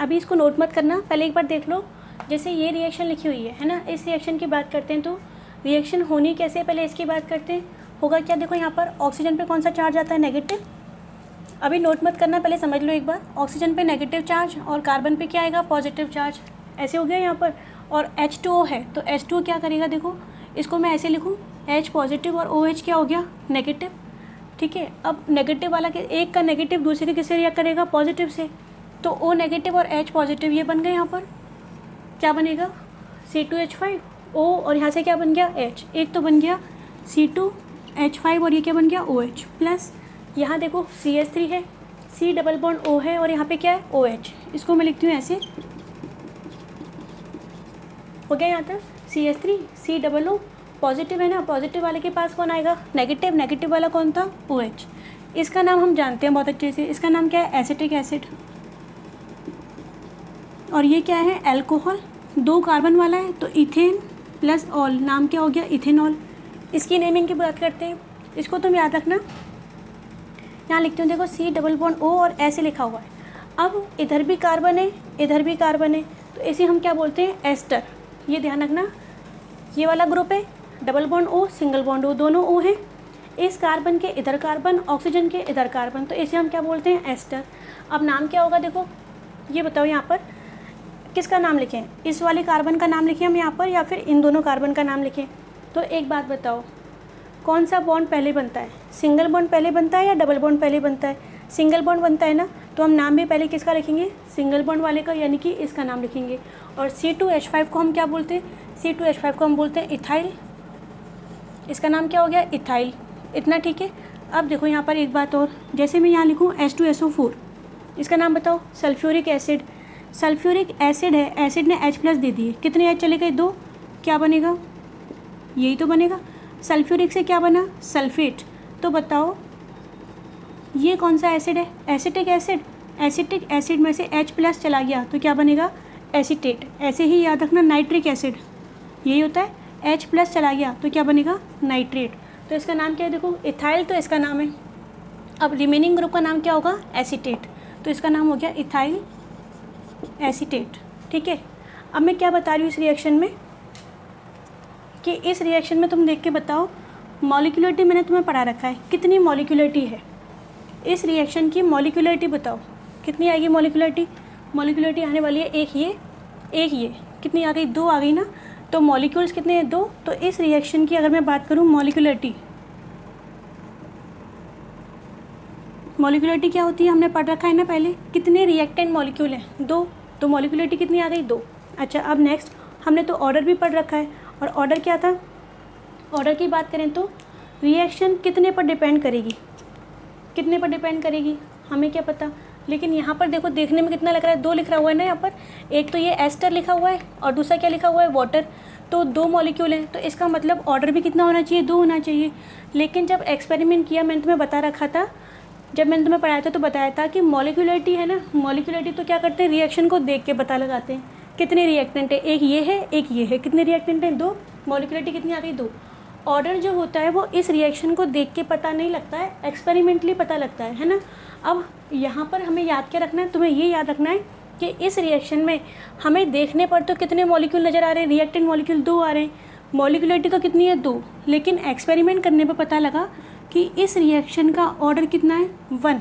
अभी इसको नोट मत करना, पहले एक बार देख लो। जैसे ये रिएक्शन लिखी हुई है ना, इस रिएक्शन की बात करते हैं तो रिएक्शन होनी कैसे है पहले इसकी बात करते हैं। होगा क्या, देखो यहाँ पर ऑक्सीजन पे कौन सा चार्ज आता है, नेगेटिव। अभी नोट मत करना, पहले समझ लो एक बार। ऑक्सीजन पे नेगेटिव चार्ज और कार्बन पे क्या आएगा, पॉजिटिव चार्ज। ऐसे हो गया यहाँ पर। और H2O है तो H2O क्या करेगा, देखो इसको मैं ऐसे लिखूँ, H पॉजिटिव और OH क्या हो गया, नेगेटिव। ठीक है, अब नेगेटिव वाला के एक का नेगेटिव दूसरे के किससे रिएक्ट करेगा, पॉजिटिव से। तो O नेगेटिव और H पॉजिटिव ये बन गए, यहाँ पर क्या बनेगा, C2H5 O, और यहाँ से क्या बन गया, H। एक तो बन गया C2H5 और ये क्या बन गया, OH प्लस यहाँ देखो CH3 है, C डबल बॉन्ड O है और यहाँ पे क्या है, OH। इसको मैं लिखती हूँ ऐसे, हो गया यहाँ तक CH3 C double O, positive है ना, पॉजिटिव वाले के पास कौन आएगा, नेगेटिव। नेगेटिव वाला कौन था, OH। इसका नाम हम जानते हैं बहुत अच्छे से, इसका नाम क्या है, एसिटिक एसिड। और ये क्या है, एल्कोहल। 2 कार्बन वाला है तो इथेन प्लस ऑल, नाम क्या हो गया, इथेनॉल। इसकी नेमिंग की बात करते हैं, इसको तुम याद रखना। यहाँ लिखते हो देखो C डबल बॉन्ड O और ऐसे लिखा हुआ है। अब इधर भी कार्बन है, इधर भी कार्बन है, तो इसे हम क्या बोलते हैं, एस्टर। ये ध्यान रखना, ये वाला ग्रुप है double bond O single bond O, दोनों O हैं। इस कार्बन के इधर कार्बन, ऑक्सीजन के इधर कार्बन, तो इसे हम क्या बोलते हैं, एस्टर। अब नाम क्या होगा, देखो ये बताओ यहाँ पर किसका नाम लिखें, इस वाले कार्बन का नाम लिखें हम यहाँ पर या फिर इन दोनों कार्बन का नाम लिखें। तो एक बात बताओ, कौन सा बॉन्ड पहले बनता है, सिंगल बॉन्ड पहले बनता है या डबल बॉन्ड पहले बनता है, सिंगल बॉन्ड बनता है ना। तो हम नाम भी पहले किसका लिखेंगे, सिंगल बॉन्ड वाले का, यानी कि इसका नाम लिखेंगे। और C2H5 को हम क्या बोलते हैं, C2H5 को हम बोलते हैं इथाइल। इसका नाम क्या हो गया, इथाइल। इतना ठीक है। अब देखो यहाँ पर एक बात और, जैसे मैं यहाँ लिखूँ H2SO4, इसका नाम बताओ, सल्फ्यूरिक एसिड। सल्फ्यूरिक एसिड है, एसिड ने H प्लस दे दिए, कितने H चले गए, 2। क्या बनेगा, यही तो बनेगा। सल्फ्यूरिक से क्या बना, सल्फेट। तो बताओ ये कौन सा एसिड है, एसिटिक एसिड। एसिटिक एसिड में से H प्लस चला गया तो क्या बनेगा, एसीटेट। ऐसे ही याद रखना, नाइट्रिक एसिड यही होता है, H प्लस चला गया तो क्या बनेगा, नाइट्रेट। तो इसका नाम क्या है, देखो इथाइल तो इसका नाम है। अब रिमेनिंग ग्रुप का नाम क्या होगा, एसीटेट। तो इसका नाम हो गया इथाइल एसीटेट। ठीक है। अब मैं क्या बता रही हूँ इस रिएक्शन में, कि इस रिएक्शन में तुम देख के बताओ, मॉलिक्यूलरिटी मैंने तुम्हें पढ़ा रखा है, कितनी मॉलिक्यूलरिटी है इस रिएक्शन की, मॉलिक्यूलरिटी बताओ कितनी आएगी। मॉलिक्यूलरिटी आने वाली है एक ये कितनी आ गई, 2 आ गई ना। तो मॉलिक्यूल्स कितने हैं, 2। तो इस रिएक्शन की अगर मैं बात करूँ मॉलिक्यूलरिटी क्या होती है, हमने पढ़ रखा है ना पहले, कितने रिएक्टेंट मॉलिक्यूल हैं, 2। तो मॉलिक्यूलरिटी कितनी आ गई, 2। अच्छा, अब नेक्स्ट हमने तो ऑर्डर भी पढ़ रखा है, और ऑर्डर क्या था, ऑर्डर की बात करें तो रिएक्शन कितने पर डिपेंड करेगी, हमें क्या पता। लेकिन यहाँ पर देखो, देखने में कितना लग रहा है, 2 लिखा हुआ है ना यहाँ पर। एक तो ये एस्टर लिखा हुआ है और दूसरा क्या लिखा हुआ है, वाटर। तो 2 मॉलिक्यूल हैं, तो इसका मतलब ऑर्डर भी कितना होना चाहिए, 2 होना चाहिए। लेकिन जब एक्सपेरिमेंट किया, मैंने तुम्हें बता रखा था, जब मैंने तुम्हें पढ़ाया था तो बताया था कि मॉलिक्यूलरिटी है ना, मॉलिक्यूलरिटी तो क्या करते हैं, रिएक्शन को देख के पता लगाते हैं कितने रिएक्टेंट है, एक ये है, कितने रिएक्टेंट हैं, 2। मॉलिक्यूलरिटी कितनी आ गई, 2। ऑर्डर जो होता है वो इस रिएक्शन को देख के पता नहीं लगता है, एक्सपेरिमेंटली पता लगता है ना। अब यहाँ पर हमें याद क्या रखना है, तुम्हें ये याद रखना है कि इस रिएक्शन में हमें देखने पर तो कितने मॉलिक्यूल नज़र आ रहे हैं, रिएक्टेंट मॉलिक्यूल 2 आ रहे हैं, मॉलिक्यूलरिटी तो कितनी है, 2। लेकिन एक्सपेरिमेंट करने पर पता लगा कि इस रिएक्शन का ऑर्डर कितना है, 1।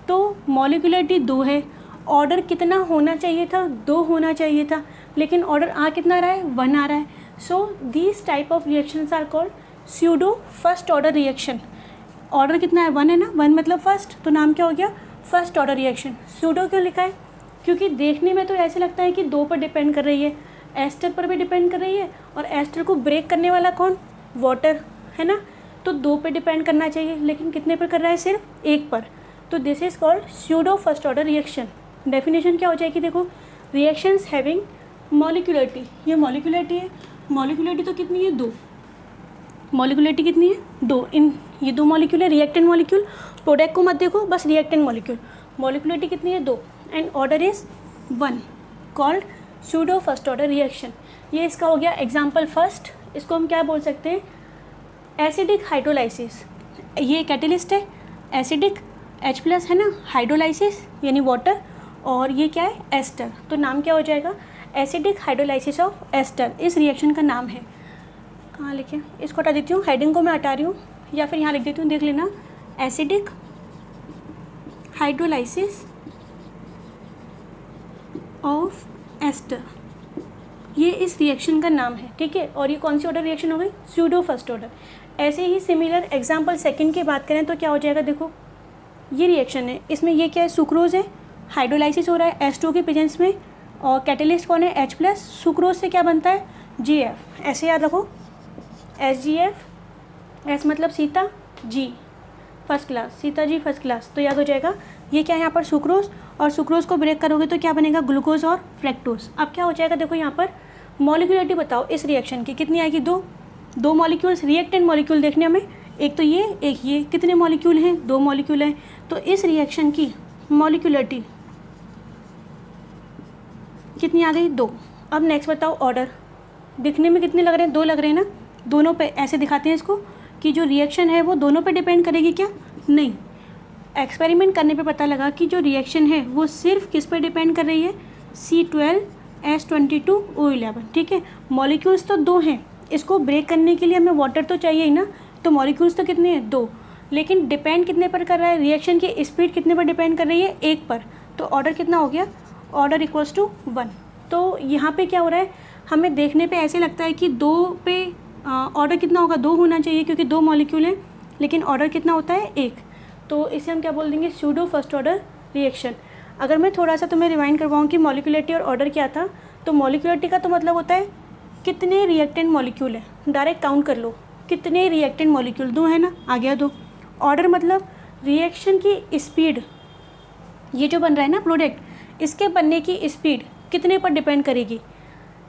तो मॉलिक्यूलरिटी 2 है, ऑर्डर कितना होना चाहिए था, 2 होना चाहिए था, लेकिन ऑर्डर आ कितना रहा है, 1 आ रहा है। So these type of reactions are called pseudo first order reaction. Order कितना है, 1 है ना, 1 मतलब फर्स्ट, तो नाम क्या हो गया, फर्स्ट ऑर्डर रिएक्शन। स्यूडो क्यों लिखा है, क्योंकि देखने में तो ऐसे लगता है कि 2 पर डिपेंड कर रही है, एस्टर पर भी डिपेंड कर रही है, और एस्टर को ब्रेक करने वाला कौन, वाटर है ना। तो 2 पे डिपेंड करना चाहिए, लेकिन कितने पर कर रहा है, सिर्फ 1 पर। तो this is called pseudo first order reaction. Definition क्या हो जाएगी, देखो, रिएक्शंस हैविंग मॉलिक्यूलरिटी, ये मॉलिक्यूलरिटी है, मॉलिक्यूलरिटी तो कितनी है, 2। मॉलिक्यूलरिटी कितनी है, 2। इन ये 2 मॉलिक्यूल है, रिएक्टेंट मॉलिक्यूल, प्रोडक्ट को मत देखो, बस रिएक्टेंट मॉलिक्यूल। मॉलिक्यूलरिटी कितनी है, 2, and order is 1, called pseudo first order reaction. ये इसका हो गया एग्जाम्पल फर्स्ट। इसको हम क्या बोल सकते हैं, एसिडिक हाइड्रोलाइसिस। ये कैटेलिस्ट है, एसिडिक H+ है ना, हाइड्रोलाइसिस यानी वाटर, और ये क्या है, एस्टर, तो नाम क्या हो जाएगा, एसिडिक हाइड्रोलाइसिस ऑफ एस्टर इस रिएक्शन का नाम है। कहाँ लिखे, इसको हटा देती हूँ, हेडिंग को मैं हटा रही हूँ, या फिर यहाँ लिख देती हूँ, देख लेना, एसिडिक हाइड्रोलाइसिस ऑफ एस्टर, ये इस रिएक्शन का नाम है, ठीक है। और ये कौन सी ऑर्डर रिएक्शन हो गई, स्यूडो फर्स्ट ऑर्डर। ऐसे ही सिमिलर एग्जाम्पल सेकंड की बात करें तो क्या हो जाएगा, देखो ये रिएक्शन है, इसमें ये क्या है, सुक्रोज है, हाइड्रोलाइसिस हो रहा है H2 के प्रेजेंस में, और कैटेलिस्ट कौन है, H+, सुक्रोज से क्या बनता है, GF, ऐसे याद रखो, SGF, S मतलब Sita, G first class, Sita ji first class, तो याद हो जाएगा ये क्या है यहाँ पर, सुक्रोज, और सुक्रोज को ब्रेक करोगे तो क्या बनेगा, ग्लूकोज और फ्रैक्टोज। अब क्या हो जाएगा, देखो यहाँ पर मॉलिक्यूलरिटी बताओ इस रिएक्शन की कितनी आएगी, दो मॉलिक्यूल्स, रिएक्टेंट मॉलिक्यूल देखने हमें, एक तो ये, एक ये, कितने मॉलिक्यूल हैं, 2 मॉलिक्यूल हैं, तो इस रिएक्शन की मॉलिक्यूलरिटी कितनी आ गई, 2। अब नेक्स्ट बताओ ऑर्डर, दिखने में कितने लग रहे हैं, 2 लग रहे हैं ना, दोनों पे ऐसे दिखाते हैं इसको कि जो रिएक्शन है वो दोनों पे डिपेंड करेगी क्या, नहीं, एक्सपेरिमेंट करने पे पता लगा कि जो रिएक्शन है वो सिर्फ किस पे डिपेंड कर रही है, C12H22O11, ठीक है। मॉलिक्यूल्स तो 2 हैं, इसको ब्रेक करने के लिए हमें वाटर तो चाहिए ही ना, तो मॉलिक्यूल्स तो कितने हैं, 2, लेकिन डिपेंड कितने पर कर रहा है, रिएक्शन की स्पीड कितने पर डिपेंड कर रही है, 1 पर, तो ऑर्डर कितना हो गया, ऑर्डर इक्वल्स टू 1। तो यहाँ पे क्या हो रहा है, हमें देखने पे ऐसे लगता है कि 2 पे ऑर्डर कितना होगा, 2 होना चाहिए क्योंकि 2 मॉलिक्यूल हैं, लेकिन ऑर्डर कितना होता है, 1, तो इसे हम क्या बोल देंगे, स्यूडो फर्स्ट ऑर्डर रिएक्शन। अगर मैं थोड़ा सा तुम्हें रिवाइंड करवाऊँ कि मॉलिक्यूलरिटी और ऑर्डर क्या था, तो मॉलिक्यूलरिटी का तो मतलब होता है कितने रिएक्टेंट मॉलिक्यूल हैं, डायरेक्ट काउंट कर लो, कितने रिएक्टेंट मॉलिक्यूल, 2 है ना, आ गया 2। ऑर्डर मतलब रिएक्शन की स्पीड, ये जो बन रहा है ना प्रोडक्ट, इसके बनने की स्पीड कितने पर डिपेंड करेगी,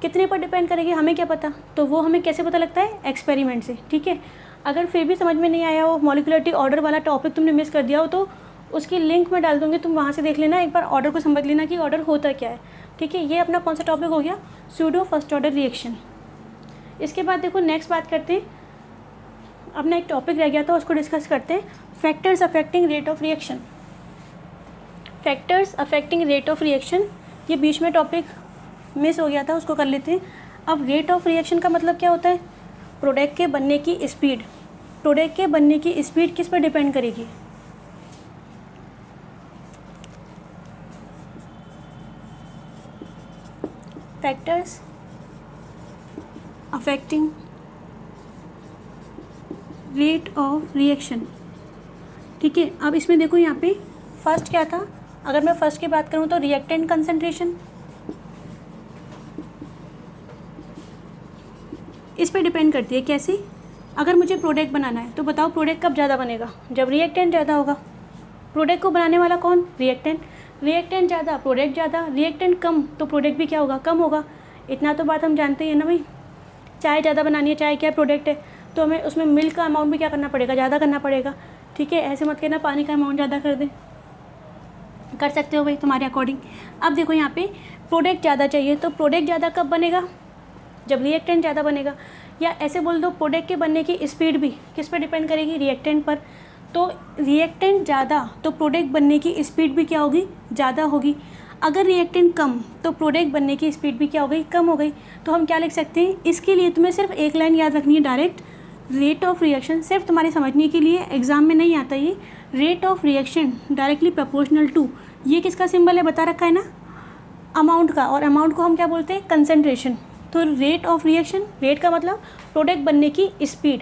कितने पर डिपेंड करेगी हमें क्या पता, तो वो हमें कैसे पता लगता है, एक्सपेरिमेंट से, ठीक है। अगर फिर भी समझ में नहीं आया हो, मॉलिक्यूलरिटी ऑर्डर वाला टॉपिक तुमने मिस कर दिया हो, तो उसकी लिंक मैं डाल दूँगी, तुम वहाँ से देख लेना, एक बार ऑर्डर को समझ लेना कि ऑर्डर होता क्या है, ठीक है। ये अपना कौन सा टॉपिक हो गया, स्यूडो फर्स्ट ऑर्डर रिएक्शन। इसके बाद देखो नेक्स्ट बात करते हैं, अपना एक टॉपिक रह गया था उसको डिस्कस करते हैं, factors affecting rate of reaction. Factors affecting rate of reaction, ये बीच में टॉपिक मिस हो गया था, उसको कर लेते हैं। अब रेट ऑफ रिएक्शन का मतलब क्या होता है, प्रोडक्ट के बनने की स्पीड, प्रोडक्ट के बनने की स्पीड किस पर डिपेंड करेगी, factors affecting rate of reaction, ठीक है। अब इसमें देखो यहाँ पे फर्स्ट क्या था, अगर मैं फर्स्ट की बात करूँ तो रिएक्टेंट कंसंट्रेशन, इस पे डिपेंड करती है, कैसे, अगर मुझे प्रोडक्ट बनाना है तो बताओ प्रोडक्ट कब ज़्यादा बनेगा, जब रिएक्टेंट ज़्यादा होगा। प्रोडक्ट को बनाने वाला कौन, रिएक्टेंट, रिएक्टेंट ज़्यादा प्रोडक्ट ज़्यादा, रिएक्टेंट कम तो प्रोडक्ट भी क्या होगा, कम होगा। इतना तो बात हम जानते हैं ना भाई, चाय ज़्यादा बनानी है, चाय क्या प्रोडक्ट है, तो हमें उसमें मिल्क का अमाउंट भी क्या करना पड़ेगा, ज़्यादा करना पड़ेगा, ठीक है। ऐसे मत कहना पानी का अमाउंट ज़्यादा कर दें, कर सकते हो भाई तुम्हारे अकॉर्डिंग। अब देखो यहाँ पे प्रोडक्ट ज़्यादा चाहिए, तो प्रोडक्ट ज़्यादा कब बनेगा, जब रिएक्टेंट ज़्यादा बनेगा, या ऐसे बोल दो प्रोडक्ट के बनने की स्पीड भी किस पर डिपेंड करेगी, रिएक्टेंट पर। तो रिएक्टेंट ज़्यादा तो प्रोडक्ट बनने की स्पीड भी क्या होगी, ज़्यादा होगी। अगर रिएक्टेंट कम तो प्रोडक्ट बनने की स्पीड भी क्या हो गई, कम हो गई। तो हम क्या लिख सकते हैं, इसके लिए तुम्हें सिर्फ एक लाइन याद रखनी है, डायरेक्ट रेट ऑफ रिएक्शन, सिर्फ तुम्हारे समझने के लिए, एग्जाम में नहीं आता ये, rate of reaction directly proportional to, ये किसका सिंबल है बता रखा है ना, अमाउंट का, और अमाउंट को हम क्या बोलते हैं, कंसंट्रेशन। तो रेट ऑफ रिएक्शन, रेट का मतलब प्रोडक्ट बनने की स्पीड,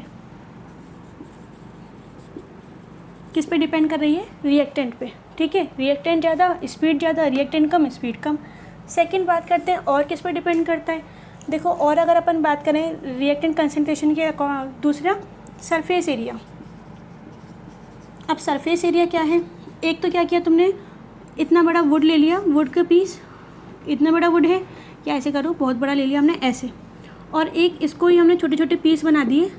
किस पे डिपेंड कर रही है, रिएक्टेंट पे, ठीक है। रिएक्टेंट ज़्यादा स्पीड ज़्यादा, रिएक्टेंट कम स्पीड कम। सेकंड बात करते हैं और किस पे डिपेंड करता है, देखो और अगर अपन बात करें रिएक्टेंट कंसंट्रेशन के, दूसरा सरफेस एरिया। अब सरफेस एरिया क्या है, एक तो क्या किया तुमने, इतना बड़ा वुड ले लिया, वुड का पीस, इतना बड़ा वुड है, या ऐसे करो बहुत बड़ा ले लिया हमने ऐसे, और एक इसको ही हमने छोटे छोटे पीस बना दिए,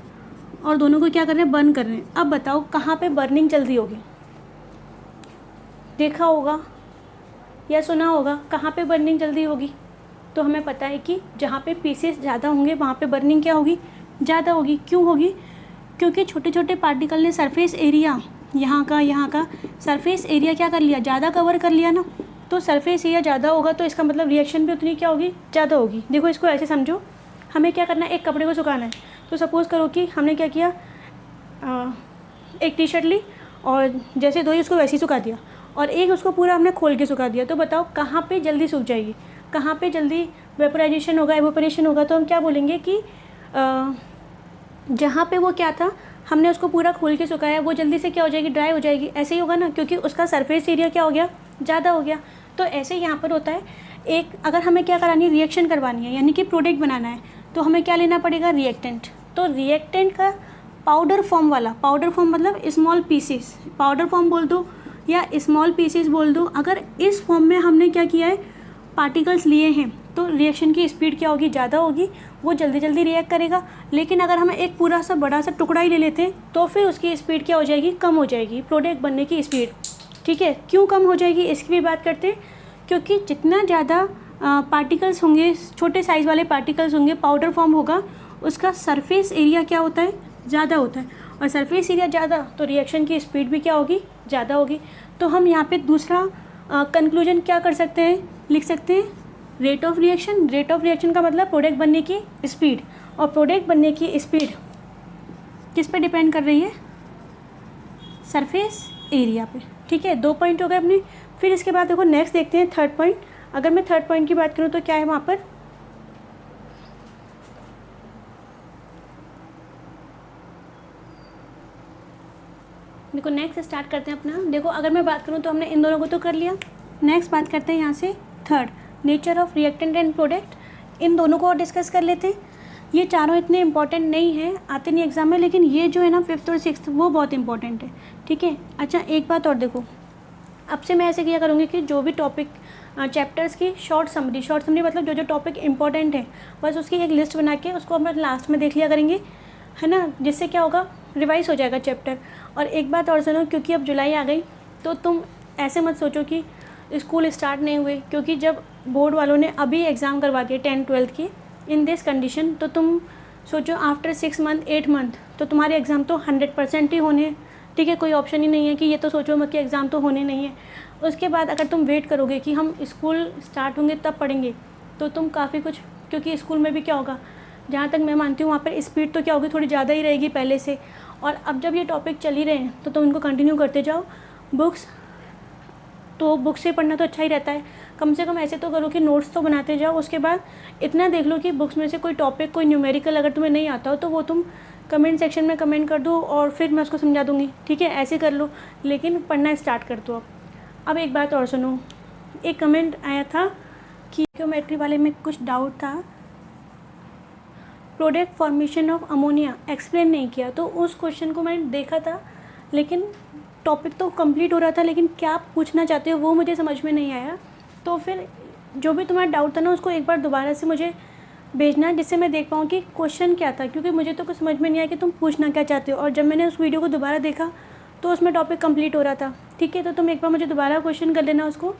और दोनों को क्या कर रहे हैं, बर्न कर रहे हैं। अब बताओ कहाँ पे बर्निंग जल्दी होगी, देखा होगा या सुना होगा, कहाँ पे बर्निंग जल्दी होगी, तो हमें पता है कि जहाँ पे पीसेस ज़्यादा होंगे वहाँ पे बर्निंग क्या होगी, ज़्यादा होगी। क्यों होगी, क्योंकि छोटे छोटे पार्टिकल ने सरफेस एरिया, यहाँ का सरफेस एरिया क्या कर लिया, ज़्यादा कवर कर लिया ना, तो सरफेस एरिया ज़्यादा होगा तो इसका मतलब रिएक्शन भी उतनी क्या होगी, ज़्यादा होगी। देखो इसको ऐसे समझो, हमें क्या करना है, एक कपड़े को सुखाना है। तो सपोज़ करो कि हमने क्या किया, एक टी शर्ट ली और जैसे धोई उसको वैसे ही सुखा दिया, और एक उसको पूरा हमने खोल के सुखा दिया। तो बताओ कहाँ पे जल्दी सूख जाएगी, कहाँ पे जल्दी वेपोराइजेशन होगा, एवोपरेशन होगा। तो हम क्या बोलेंगे कि जहाँ पे वो क्या था, हमने उसको पूरा खोल के सुखाया, वो जल्दी से क्या हो जाएगी, ड्राई हो जाएगी। ऐसे ही होगा ना, क्योंकि उसका सरफेस एरिया क्या हो गया, ज़्यादा हो गया। तो ऐसे ही यहाँ पर होता है, एक अगर हमें क्या करानी है, रिएक्शन करवानी है, यानी कि प्रोडक्ट बनाना है, तो हमें क्या लेना पड़ेगा, रिएक्टेंट। तो रिएक्टेंट का पाउडर फॉर्म वाला, पाउडर फॉर्म मतलब स्मॉल पीसेस, पाउडर फॉर्म बोल दो या स्मॉल पीसेस बोल दो। अगर इस फॉर्म में हमने क्या किया है, पार्टिकल्स लिए हैं, तो रिएक्शन की स्पीड क्या होगी, ज़्यादा होगी, वो जल्दी जल्दी रिएक्ट करेगा। लेकिन अगर हम एक पूरा सा बड़ा सा टुकड़ा ही ले लेते हैं तो फिर उसकी स्पीड क्या हो जाएगी, कम हो जाएगी, प्रोडक्ट बनने की स्पीड। ठीक है, क्यों कम हो जाएगी इसकी भी बात करते हैं। क्योंकि जितना ज़्यादा पार्टिकल्स होंगे, छोटे साइज़ वाले पार्टिकल्स होंगे, पाउडर फॉर्म होगा, उसका सरफेस एरिया क्या होता है, ज़्यादा होता है। और सरफेस एरिया ज़्यादा तो रिएक्शन की स्पीड भी क्या होगी, ज़्यादा होगी। तो हम यहाँ पे दूसरा कंक्लूजन क्या कर सकते हैं, लिख सकते हैं rate of reaction. Rate of reaction का मतलब प्रोडक्ट बनने की स्पीड, और प्रोडक्ट बनने की स्पीड किस पे डिपेंड कर रही है, सरफेस एरिया पे। ठीक है, 2 पॉइंट हो गए अपने। फिर इसके बाद देखो नेक्स्ट देखते हैं थर्ड पॉइंट। अगर मैं थर्ड पॉइंट की बात करूँ तो क्या है वहाँ पर, देखो नेक्स्ट स्टार्ट करते हैं अपना। देखो अगर मैं बात करूँ तो हमने इन दोनों को तो कर लिया। नेक्स्ट बात करते हैं यहाँ से third, nature of reactant and product. इन दोनों को और डिस्कस कर लेते हैं। ये चारों इतने इंपॉर्टेंट नहीं है, आते नहीं एग्जाम में, लेकिन ये जो है ना 5th और 6th वो बहुत इंपॉर्टेंट है। ठीक है, अच्छा एक बात और देखो, अब से मैं ऐसे किया करूँगी कि जो भी टॉपिक चैप्टर्स की शॉर्ट समरी मतलब जो जो टॉपिक इंपॉर्टेंट है बस उसकी एक लिस्ट बना के उसको हम लास्ट में देख लिया करेंगे, है ना, जिससे क्या होगा, रिवाइज हो जाएगा चैप्टर। और एक बात और सुनो, क्योंकि अब जुलाई आ गई तो तुम ऐसे मत सोचो कि स्कूल स्टार्ट नहीं हुए, क्योंकि जब बोर्ड वालों ने अभी एग्ज़ाम करवा दिए 10th 12th की इन दिस कंडीशन, तो तुम सोचो आफ्टर 6 मंथ 8 मंथ तो तुम्हारे एग्ज़ाम तो 100% ही होने हैं। ठीक है, कोई ऑप्शन ही नहीं है कि ये तो सोचो मत कि एग्ज़ाम तो होने नहीं है। उसके बाद अगर तुम वेट करोगे कि हम स्कूल स्टार्ट होंगे तब पढ़ेंगे, तो तुम काफ़ी कुछ, क्योंकि स्कूल में भी क्या होगा, जहाँ तक मैं मानती हूँ वहाँ पर स्पीड तो क्या होगी, थोड़ी ज़्यादा ही रहेगी पहले से। और अब जब ये टॉपिक चल ही रहे हैं तो तुम उनको कंटिन्यू करते जाओ। बुक्स तो बुक से पढ़ना तो अच्छा ही रहता है, कम से कम ऐसे तो करो कि नोट्स तो बनाते जाओ। उसके बाद इतना देख लो कि बुक्स में से कोई टॉपिक, कोई न्यूमेरिकल अगर तुम्हें नहीं आता हो तो वो तुम कमेंट सेक्शन में कमेंट कर दो और फिर मैं उसको समझा दूँगी। ठीक है, ऐसे कर लो, लेकिन पढ़ना स्टार्ट कर दो। अब एक बात और सुनो, एक कमेंट आया था कि ज्योमेट्री वाले में कुछ डाउट था, product formation of ammonia explain नहीं किया। तो उस क्वेश्चन को मैंने देखा था, लेकिन टॉपिक तो कंप्लीट हो रहा था, लेकिन क्या पूछना चाहते हो वो मुझे समझ में नहीं आया। तो फिर जो भी तुम्हारा डाउट था ना उसको एक बार दोबारा से मुझे भेजना, जिससे मैं देख पाऊँ कि क्वेश्चन क्या था, क्योंकि मुझे तो कुछ समझ में नहीं आया कि तुम पूछना क्या चाहते हो। और जब मैंने उस वीडियो को दोबारा देखा तो उसमें टॉपिक कंप्लीट हो रहा था। ठीक है, तो तुम एक बार मुझे दोबारा क्वेश्चन कर लेना उसको।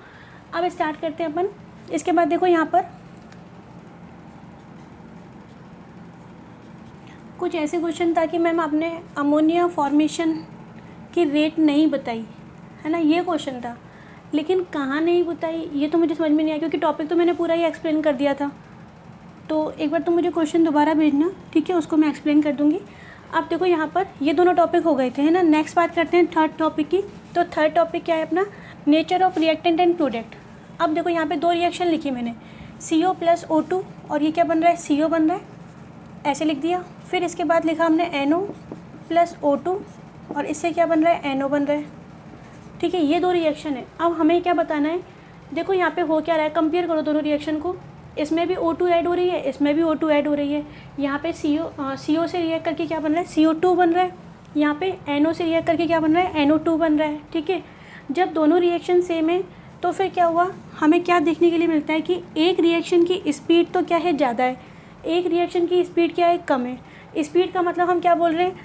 अब स्टार्ट करते हैं अपन। इसके बाद देखो यहाँ पर कुछ ऐसे क्वेश्चन था कि मैम आपने अमोनिया फॉर्मेशन की रेट नहीं बताई, है ना, ये क्वेश्चन था। लेकिन कहाँ नहीं बताई ये तो मुझे समझ में नहीं आया, क्योंकि टॉपिक तो मैंने पूरा ही एक्सप्लेन कर दिया था। तो एक बार तुम मुझे क्वेश्चन दोबारा भेजना, ठीक है, उसको मैं एक्सप्लेन कर दूँगी। अब देखो यहाँ पर ये दोनों टॉपिक हो गए थे, है ना। नेक्स्ट बात करते हैं थर्ड टॉपिक की। तो थर्ड टॉपिक क्या है अपना, nature of reactant and product. अब देखो यहाँ पे 2 रिएक्शन लिखी मैंने, CO + O2, और ये क्या बन रहा है, CO बन रहा है, ऐसे लिख दिया। फिर इसके बाद लिखा हमने NO + O2, और इससे क्या बन रहा है, NO बन रहा है। ठीक है, ये 2 रिएक्शन है। अब हमें क्या बताना है, देखो यहाँ पे हो क्या रहा है, कंपेयर करो दोनों रिएक्शन को। इसमें भी O2 ऐड हो रही है, इसमें भी O2 ऐड हो रही है। यहाँ पे CO से रिएक्ट करके क्या बन रहा है, CO2 बन रहा है। यहाँ पे NO से रिएक्ट करके क्या बन रहा है, NO2 बन रहा है। ठीक है, जब दोनों रिएक्शन सेम है तो फिर क्या हुआ, हमें क्या देखने के लिए मिलता है कि एक रिएक्शन की स्पीड तो क्या है, ज़्यादा है, एक रिएक्शन की स्पीड क्या है, कम है। स्पीड का मतलब हम क्या बोल रहे हैं,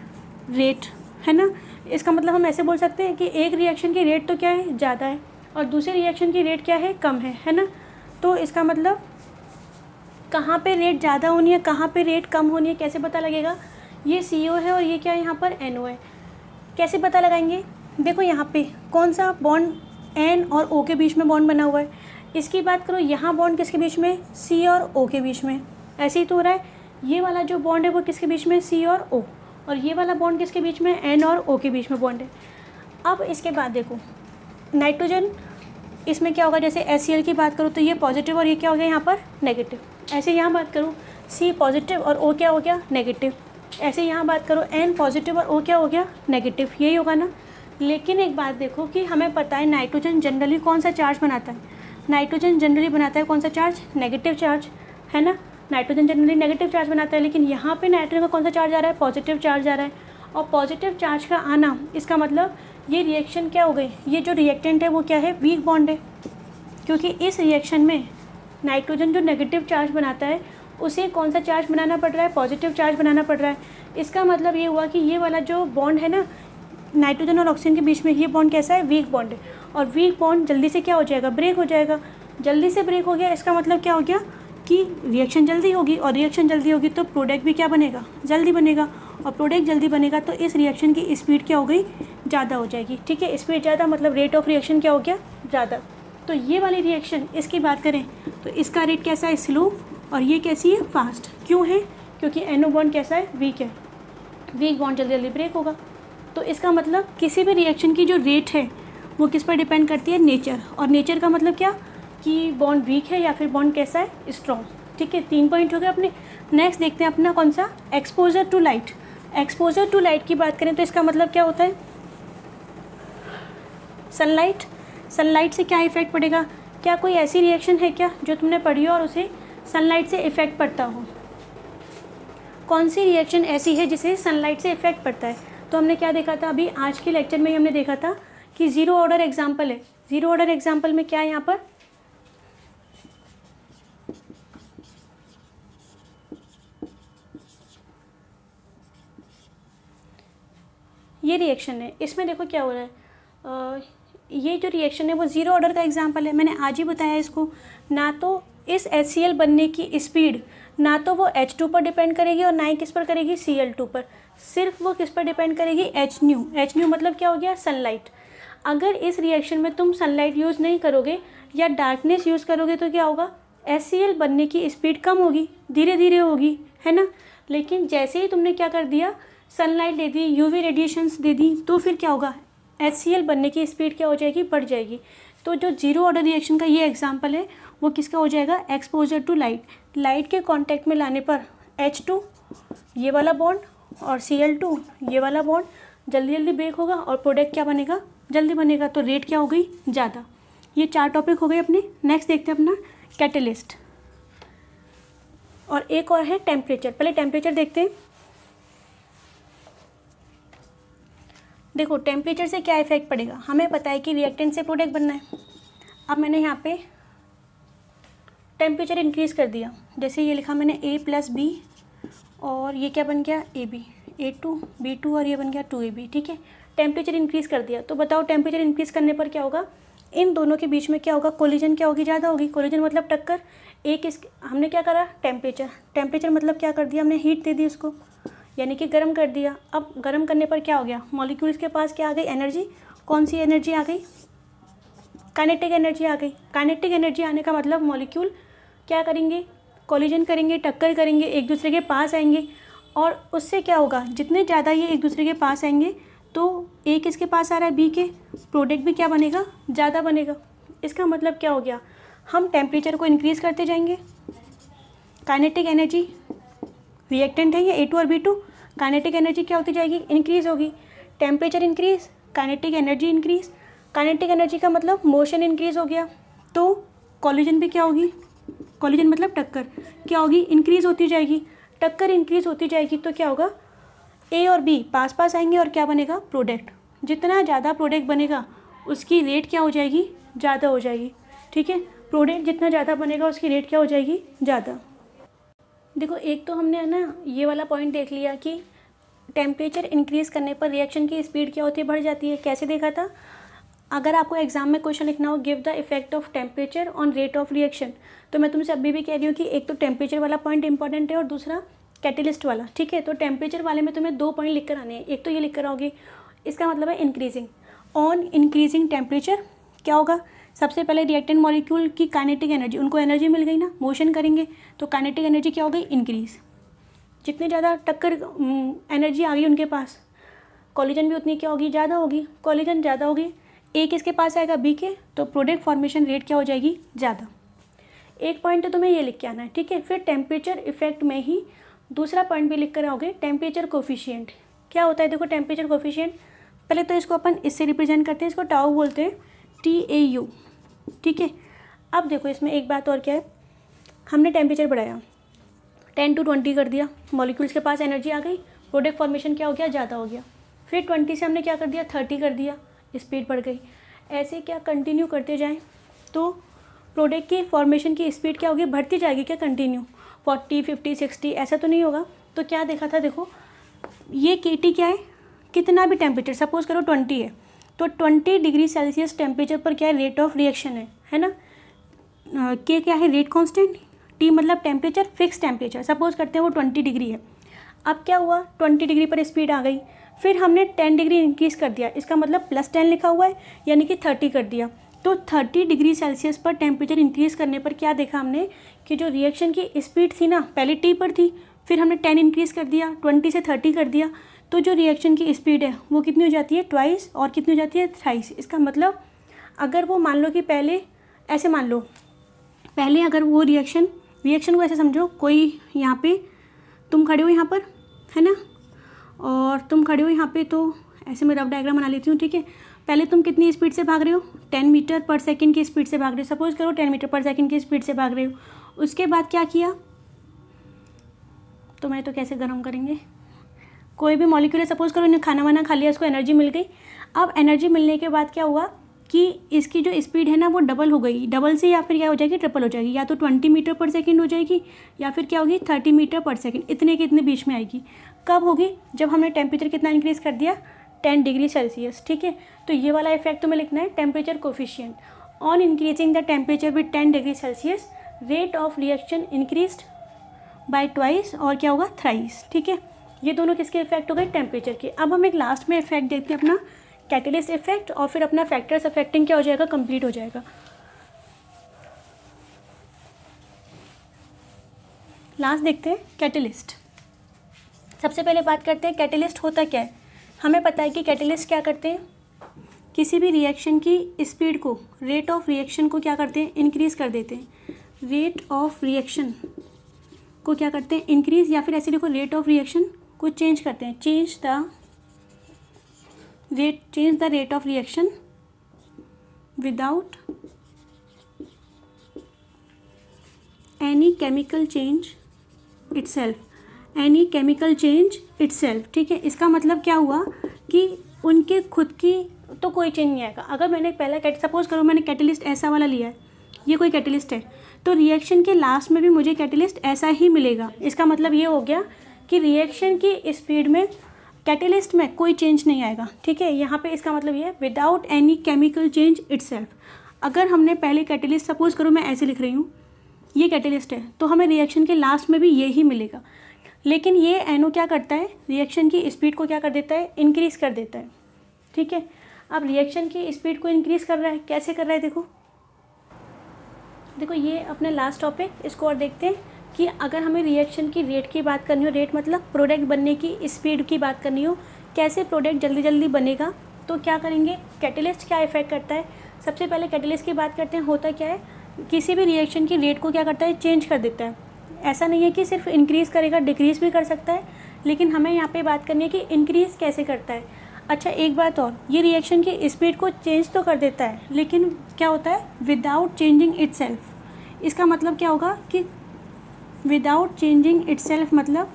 रेट, है ना। इसका मतलब हम ऐसे बोल सकते हैं कि एक रिएक्शन की रेट तो क्या है, ज़्यादा है, और दूसरे रिएक्शन की रेट क्या है, कम है ना। तो इसका मतलब कहाँ पे रेट ज़्यादा होनी है, कहाँ पे रेट कम होनी है, कैसे पता लगेगा। ये CO है और ये क्या है, यहाँ पर NO है। कैसे पता लगाएंगे, देखो यहाँ पे कौन सा बॉन्ड एन और ओ के बीच में बॉन्ड बना हुआ है। इसकी बात करो, यहाँ बॉन्ड किसके बीच में, सी और ओ के बीच में। ऐसे ही तो हो रहा है, ये वाला जो बॉन्ड है वो किसके बीच में, सी और ओ, और ये वाला बॉन्ड किसके बीच में, एन और ओ के बीच में बॉन्ड है। अब इसके बाद देखो नाइट्रोजन, इसमें क्या होगा, जैसे HCl की बात करूँ तो ये पॉजिटिव और ये क्या हो गया यहाँ पर नेगेटिव। ऐसे यहाँ बात करूँ सी पॉजिटिव और ओ क्या हो गया, नेगेटिव। ऐसे यहाँ बात करो एन पॉजिटिव और ओ क्या हो गया, नेगेटिव। यही होगा ना। लेकिन एक बात देखो कि हमें पता है नाइट्रोजन जनरली कौन सा चार्ज बनाता है, नाइट्रोजन जनरली बनाता है कौन सा चार्ज, नेगेटिव चार्ज, है ना। नाइट्रोजन जनरली नेगेटिव चार्ज बनाता है, लेकिन यहाँ पे नाइट्रोजन का कौन सा चार्ज आ रहा है, पॉजिटिव चार्ज आ रहा है। और पॉजिटिव चार्ज का आना, इसका मतलब ये रिएक्शन क्या हो गई, ये जो रिएक्टेंट है वो क्या है, वीक बॉन्ड है। क्योंकि इस रिएक्शन में नाइट्रोजन जो नेगेटिव चार्ज बनाता है उसे कौन सा चार्ज बनाना पड़ रहा है, पॉजिटिव चार्ज बनाना पड़ रहा है। इसका मतलब ये हुआ कि ये वाला जो बॉन्ड है ना नाइट्रोजन और ऑक्सीजन के बीच में, ये बॉन्ड कैसा है, वीक बॉन्ड है। और वीक बॉन्ड जल्दी से क्या हो जाएगा, ब्रेक हो जाएगा। जल्दी से ब्रेक हो गया, इसका मतलब क्या हो गया कि रिएक्शन जल्दी होगी, और रिएक्शन जल्दी होगी तो प्रोडक्ट भी क्या बनेगा, जल्दी बनेगा। और प्रोडक्ट जल्दी बनेगा तो इस रिएक्शन की स्पीड क्या हो गई, ज़्यादा हो जाएगी। ठीक है, स्पीड ज़्यादा मतलब रेट ऑफ रिएक्शन क्या हो गया, ज़्यादा। तो ये वाली रिएक्शन, इसकी बात करें तो इसका रेट कैसा है, स्लो, और ये कैसी है, फास्ट। क्यों है, क्योंकि NO बॉन्ड कैसा है, वीक है। वीक बॉन्ड जल्दी जल्दी ब्रेक होगा। तो इसका मतलब किसी भी रिएक्शन की जो रेट है वो किस पर डिपेंड करती है, नेचर। और नेचर का मतलब क्या, कि बॉन्ड वीक है या फिर बॉन्ड कैसा है, स्ट्रॉन्ग। ठीक है, 3 पॉइंट हो गए अपने। नेक्स्ट देखते हैं अपना कौन सा, exposure to light. Exposure to light की बात करें तो इसका मतलब क्या होता है, सनलाइट। सनलाइट से क्या इफेक्ट पड़ेगा, क्या कोई ऐसी रिएक्शन है क्या जो तुमने पढ़ी हो और उसे सनलाइट से इफेक्ट पड़ता हो। कौन सी रिएक्शन ऐसी है जिसे सनलाइट से इफेक्ट पड़ता है। तो हमने क्या देखा था अभी आज के लेक्चर में ही, हमने देखा था कि जीरो ऑर्डर एग्जाम्पल है। जीरो ऑर्डर एग्जाम्पल में क्या है, यहाँ पर ये रिएक्शन है, इसमें देखो क्या हो रहा है, ये जो रिएक्शन है वो ज़ीरो ऑर्डर का एग्जांपल है। मैंने आज ही बताया इसको। ना तो इस HCl बनने की स्पीड ना तो वो H2 पर डिपेंड करेगी और ना ही किस पर करेगी, Cl2 पर। सिर्फ वो किस पर डिपेंड करेगी, Hν। Hν मतलब क्या हो गया, सनलाइट। अगर इस रिएक्शन में तुम सनलाइट यूज़ नहीं करोगे या डार्कनेस यूज़ करोगे तो क्या होगा, HCl बनने की स्पीड कम होगी, धीरे धीरे होगी, है ना। लेकिन जैसे ही तुमने क्या कर दिया, सनलाइट दे दी, UV रेडिएशंस दे दी, तो फिर क्या होगा, HCl बनने की स्पीड क्या हो जाएगी, बढ़ जाएगी। तो जो जीरो ऑर्डर रिएक्शन का ये एग्जांपल है वो किसका हो जाएगा, एक्सपोजर टू लाइट। लाइट के कांटेक्ट में लाने पर H2 ये वाला बॉन्ड और Cl2 ये वाला बॉन्ड जल्दी जल्दी ब्रेक होगा और प्रोडक्ट क्या बनेगा, जल्दी बनेगा। तो रेट क्या हो गई, ज़्यादा। ये 4 टॉपिक हो गए अपने। नेक्स्ट देखते हैं अपना कैटेलिस्ट, और एक और है टेम्परेचर। पहले टेम्परेचर देखते हैं। देखो टेम्परेचर से क्या इफेक्ट पड़ेगा, हमें पता है कि रिएक्टेंट से प्रोडक्ट बनना है। अब मैंने यहाँ पे टेम्परेचर इंक्रीज़ कर दिया, जैसे ये लिखा मैंने A+B, और ये क्या बन गया, AB, A2 B2, और ये बन गया 2AB। ठीक है, टेम्परेचर इंक्रीज़ कर दिया। तो बताओ टेम्परेचर इंक्रीज़ करने पर क्या होगा, इन दोनों के बीच में क्या होगा, कोलिजन क्या होगी, ज़्यादा होगी। कोलिजन मतलब टक्कर। एक इस हमने क्या करा, टेम्परेचर। टेम्परेचर मतलब क्या कर दिया हमने, हीट दे दी उसको, यानी कि गर्म कर दिया। अब गर्म करने पर क्या हो गया, मॉलिक्यूल्स के पास क्या आ गई, एनर्जी। कौन सी एनर्जी आ गई, काइनेटिक एनर्जी आ गई। काइनेटिक एनर्जी आने का मतलब मॉलिक्यूल क्या करेंगे, कोलिजन करेंगे, टक्कर करेंगे, एक दूसरे के पास आएंगे, और उससे क्या होगा, जितने ज़्यादा ये एक दूसरे के पास आएंगे तो ए किसके पास आ रहा है, बी के, प्रोडक्ट भी क्या बनेगा, ज़्यादा बनेगा। इसका मतलब क्या हो गया, हम टेम्परेचर को इंक्रीज़ करते जाएंगे। काइनेटिक एनर्जी, रिएक्टेंट है ये A2 और B2, काइनेटिक एनर्जी क्या होती जाएगी, इंक्रीज़ होगी। Temperature increase, kinetic energy increase. Kinetic energy का मतलब मोशन इंक्रीज़ हो गया, तो कोलिजन भी क्या होगी, कोलिजन मतलब टक्कर क्या होगी, इंक्रीज़ होती जाएगी। टक्कर इंक्रीज़ होती जाएगी तो क्या होगा, A और B पास पास आएंगे और क्या बनेगा, प्रोडक्ट। जितना ज़्यादा प्रोडक्ट बनेगा उसकी रेट क्या हो जाएगी, ज़्यादा हो जाएगी। ठीक है, प्रोडक्ट जितना ज़्यादा बनेगा उसकी रेट क्या हो जाएगी, ज़्यादा। देखो एक तो हमने है ना ये वाला पॉइंट देख लिया कि टेम्परेचर इंक्रीज़ करने पर रिएक्शन की स्पीड क्या होती है, बढ़ जाती है। कैसे देखा था, अगर आपको एग्जाम में क्वेश्चन लिखना हो, give the effect of temperature on rate of reaction, तो मैं तुमसे अभी भी कह रही हूँ कि एक तो टेम्परेचर वाला पॉइंट इंपॉर्टेंट है और दूसरा कैटेलिस्ट वाला। ठीक है, तो टेम्परेचर वाले में तुम्हें 2 पॉइंट लिख कर आने हैं। एक तो ये लिख कर आओगे, इसका मतलब है इंक्रीजिंग, ऑन इंक्रीजिंग टेम्परेचर क्या होगा, सबसे पहले रिएक्टेंट मॉलिक्यूल की काइनेटिक एनर्जी, उनको एनर्जी मिल गई ना, मोशन करेंगे तो काइनेटिक एनर्जी क्या हो गई, इंक्रीज। जितनी ज़्यादा टक्कर एनर्जी आ गई उनके पास, कोलिजन भी उतनी क्या होगी, ज़्यादा होगी। कोलिजन ज़्यादा होगी, ए किसके पास आएगा, बी के, तो प्रोडक्ट फॉर्मेशन रेट क्या हो जाएगी, ज़्यादा। एक पॉइंट तो तुम्हें ये लिख के आना है, ठीक है। फिर टेम्परेचर इफेक्ट में ही दूसरा पॉइंट भी लिख कर आओगे, टेम्परेचर कोफिशिएंट। क्या होता है देखो टेम्परेचर कोफिशिएंट, पहले तो इसको अपन इससे रिप्रेजेंट करते हैं, इसको टाउ बोलते हैं, TAU, ठीक है। अब देखो इसमें एक बात और क्या है, हमने टेम्परेचर बढ़ाया 10 to 20 कर दिया, मॉलिक्यूल्स के पास एनर्जी आ गई, प्रोडक्ट फॉर्मेशन क्या हो गया, ज़्यादा हो गया। फिर 20 से हमने क्या कर दिया, 30 कर दिया, स्पीड बढ़ गई। ऐसे क्या कंटिन्यू करते जाएं तो प्रोडक्ट की फॉर्मेशन की स्पीड क्या होगी, बढ़ती जाएगी क्या, कंटिन्यू 40, 50, 60, ऐसा तो नहीं होगा। तो क्या देखा था, देखो ये KT क्या है, कितना भी टेम्परेचर, सपोज करो 20 है, तो 20 डिग्री सेल्सियस टेम्परेचर पर क्या है, रेट ऑफ रिएक्शन है ना। K क्या है, रेट कांस्टेंट, T मतलब टेम्परेचर, फिक्स टेम्परेचर, सपोज करते हैं वो 20 डिग्री है। अब क्या हुआ, 20 डिग्री पर स्पीड आ गई, फिर हमने 10 डिग्री इंक्रीज़ कर दिया, इसका मतलब +10 लिखा हुआ है, यानी कि 30 कर दिया। तो 30 डिग्री सेल्सियस पर टेम्परेचर इंक्रीज़ करने पर क्या देखा हमने कि जो रिएक्शन की स्पीड थी ना, पहले T पर थी, फिर हमने 10 इंक्रीज़ कर दिया, 20 से 30 कर दिया, तो जो रिएक्शन की स्पीड है वो कितनी हो जाती है, ट्वाइस, और कितनी हो जाती है, थ्राइस। इसका मतलब अगर वो मान लो कि पहले ऐसे मान लो, पहले अगर वो रिएक्शन को ऐसे समझो, कोई यहाँ पे तुम खड़े हो यहाँ पर, है ना, और तुम खड़े हो यहाँ पे, तो ऐसे मैं रफ डायग्राम बना लेती हूँ, ठीक है। पहले तुम कितनी स्पीड से भाग रहे हो, 10 मीटर पर सेकंड की स्पीड से भाग रहे हो, सपोज करो 10 मीटर पर सेकंड की स्पीड से भाग रहे हो। उसके बाद क्या किया, तो मैं तो कैसे गर्म करेंगे, कोई भी मॉलिक्यूल है, सपोज करो इन्हें खाना वाना खा लिया, इसको एनर्जी मिल गई। अब एनर्जी मिलने के बाद क्या हुआ कि इसकी जो स्पीड है ना वो डबल हो गई, डबल से या फिर क्या हो जाएगी, ट्रिपल हो जाएगी, या तो 20 मीटर पर सेकंड हो जाएगी, या फिर क्या होगी, 30 मीटर पर सेकंड, इतने के इतने बीच में आएगी। कब होगी, जब हमने टेम्परेचर कितना इंक्रीज़ कर दिया, 10 डिग्री सेल्सियस, ठीक है। तो ये वाला इफेक्ट तुम्हें लिखना है, temperature coefficient on increasing the temperature with 10 degree Celsius, rate of reaction increased by twice, और क्या होगा, थ्राइस, ठीक है। ये दोनों किसके इफेक्ट हो गए, टेम्परेचर के। अब हम एक लास्ट में इफेक्ट देखते हैं अपना, कैटेलिस्ट इफेक्ट, और फिर अपना फैक्टर्स अफेक्टिंग क्या हो जाएगा, कंप्लीट हो जाएगा। लास्ट देखते हैं कैटेलिस्ट। सबसे पहले बात करते हैं कैटेलिस्ट होता क्या है। हमें पता है कि कैटेलिस्ट क्या करते हैं, किसी भी रिएक्शन की स्पीड को, रेट ऑफ रिएक्शन को क्या करते हैं, इंक्रीज़ कर देते हैं। रेट ऑफ रिएक्शन को क्या करते हैं, इंक्रीज़, या फिर ऐसे देखो रेट ऑफ रिएक्शन को चेंज करते हैं, change the rate of reaction without any chemical change itself, ठीक है। इसका मतलब क्या हुआ कि उनके खुद की तो कोई चेंज नहीं आएगा। अगर मैंने पहला सपोज करो मैंने कैटेलिस्ट ऐसा वाला लिया है, ये कोई कैटेलिस्ट है, तो रिएक्शन के लास्ट में भी मुझे कैटेलिस्ट ऐसा ही मिलेगा। इसका मतलब ये हो गया कि रिएक्शन की स्पीड में कैटेलिस्ट में कोई चेंज नहीं आएगा, ठीक है। यहाँ पे इसका मतलब ये है without any chemical change itself. अगर हमने पहले कैटेलिस्ट, सपोज करो मैं ऐसे लिख रही हूँ, ये कैटेलिस्ट है, तो हमें रिएक्शन के लास्ट में भी ये ही मिलेगा। लेकिन ये एनो क्या करता है, रिएक्शन की स्पीड को क्या कर देता है, इंक्रीज़ कर देता है, ठीक है। अब रिएक्शन की स्पीड को इंक्रीज़ कर रहा है, कैसे कर रहा है, देखो ये अपने लास्ट टॉपिक, इसको और देखते हैं कि अगर हमें रिएक्शन की रेट की बात करनी हो, रेट मतलब प्रोडक्ट बनने की स्पीड की बात करनी हो, कैसे प्रोडक्ट जल्दी जल्दी बनेगा, तो क्या करेंगे, कैटेलिस्ट क्या इफेक्ट करता है। सबसे पहले कैटेलिस्ट की बात करते हैं, होता क्या है, किसी भी रिएक्शन की रेट को क्या करता है, चेंज कर देता है। ऐसा नहीं है कि सिर्फ इंक्रीज़ करेगा, डिक्रीज़ भी कर सकता है, लेकिन हमें यहाँ पे बात करनी है कि इंक्रीज़ कैसे करता है। अच्छा एक बात और, ये रिएक्शन की स्पीड को चेंज तो कर देता है, लेकिन क्या होता है, विदाउट चेंजिंग इटसेल्फ। इसका मतलब क्या होगा कि विदाउट चेंजिंग इटसेल्फ मतलब